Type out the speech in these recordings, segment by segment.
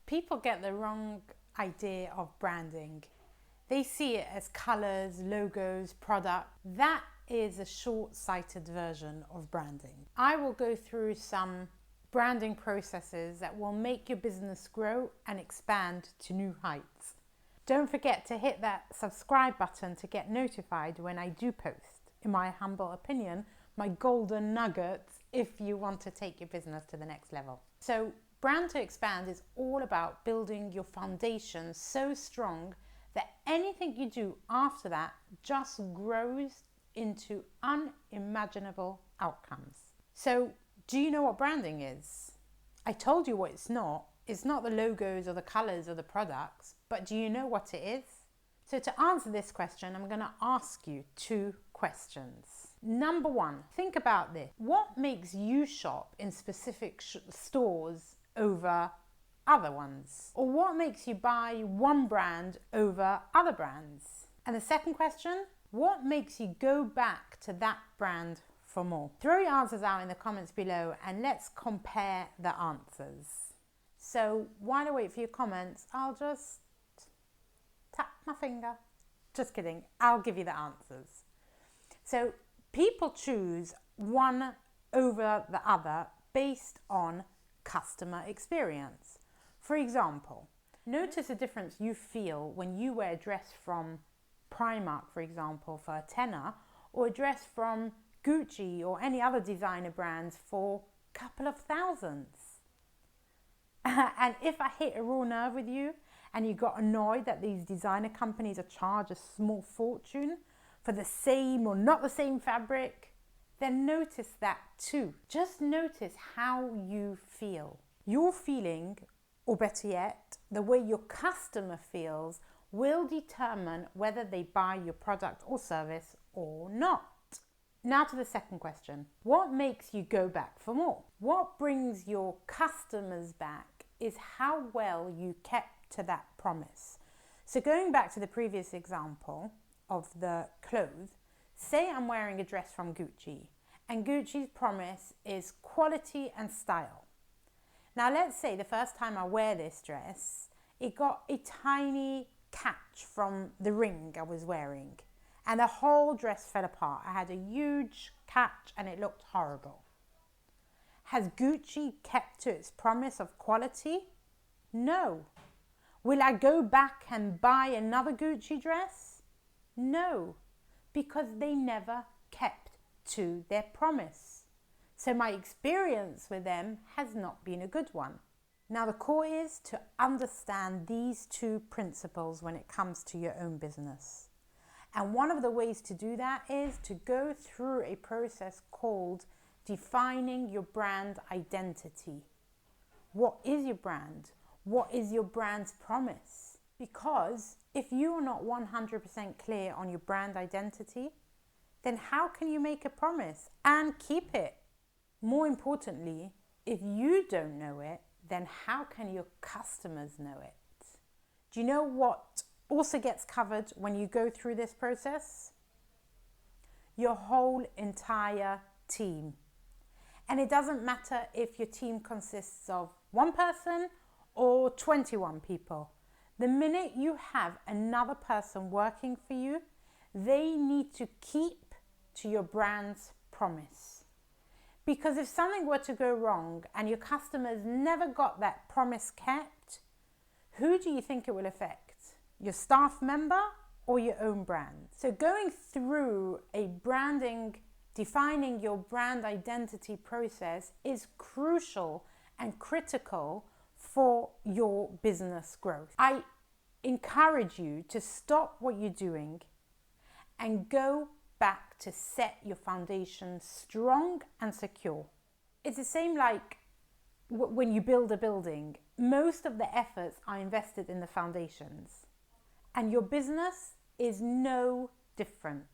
People get the wrong idea of branding. They see it as colors, logos, product. That is a short-sighted version of branding. I will go through some branding processes that will make your business grow and expand to new heights. Don't forget to hit that subscribe button to get notified when I do post, in my humble opinion, my golden nuggets if you want to take your business to the next level. So Brand to Expand is all about building your foundation so strong that anything you do after that just grows into unimaginable outcomes. So, do you know what branding is? I told you what it's not. It's not the logos or the colors or the products, but do you know what it is? So to answer this question, I'm going to ask you 2 questions. Number 1, think about this. What makes you shop in specific stores over other ones? Or what makes you buy one brand over other brands? And the second question, what makes you go back to that brand for more? Throw your answers out in the comments below and let's compare the answers. So while I wait for your comments, I'll just tap my finger. Just kidding, I'll give you the answers. So people choose one over the other based on customer experience. For example, notice the difference you feel when you wear a dress from Primark, for example, for a tenner, or a dress from Gucci or any other designer brands for a couple of thousands. And if I hit a raw nerve with you and you got annoyed that these designer companies are charged a small fortune for the same or not the same fabric, then notice that too. Just notice how you feel. Your feeling, or better yet, the way your customer feels, will determine whether they buy your product or service or not. Now to the second question. What makes you go back for more? What brings your customers back is how well you kept to that promise. So going back to the previous example of the clothes, say I'm wearing a dress from Gucci and Gucci's promise is quality and style. Now let's say the first time I wear this dress, it got a tiny catch from the ring I was wearing and the whole dress fell apart. I had a huge catch and it looked horrible. Has Gucci kept to its promise of quality? No. Will I go back and buy another Gucci dress? No, because they never kept to their promise. So my experience with them has not been a good one. Now the core is to understand these 2 principles when it comes to your own business. And one of the ways to do that is to go through a process called defining your brand identity. What is your brand? What is your brand's promise? Because if you are not 100% clear on your brand identity, then how can you make a promise and keep it? More importantly, if you don't know it, then how can your customers know it? Do you know what also gets covered when you go through this process? Your whole entire team. And it doesn't matter if your team consists of 1 person or 21 people. The minute you have another person working for you, they need to keep to your brand's promise. Because if something were to go wrong and your customers never got that promise kept, who do you think it will affect? Your staff member or your own brand? So going through a defining your brand identity process is crucial and critical for your business growth. I encourage you to stop what you're doing and go back to set your foundation strong and secure. It's the same like when you build a building. Most of the efforts are invested in the foundations, and your business is no different.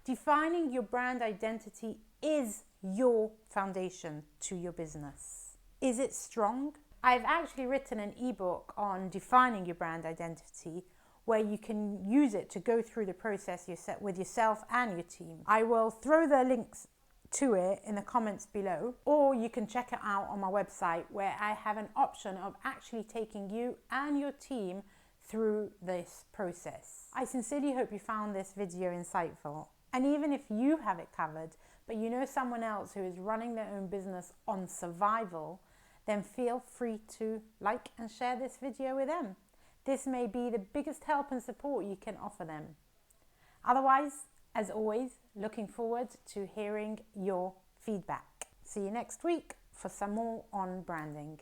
Defining your brand identity is your foundation to your business. Is it strong? I've actually written an ebook on defining your brand identity where you can use it to go through the process with yourself and your team. I will throw the links to it in the comments below, or you can check it out on my website where I have an option of actually taking you and your team through this process. I sincerely hope you found this video insightful. And even if you have it covered, but you know someone else who is running their own business on survival, then feel free to like and share this video with them. This may be the biggest help and support you can offer them. Otherwise, as always, looking forward to hearing your feedback. See you next week for some more on branding.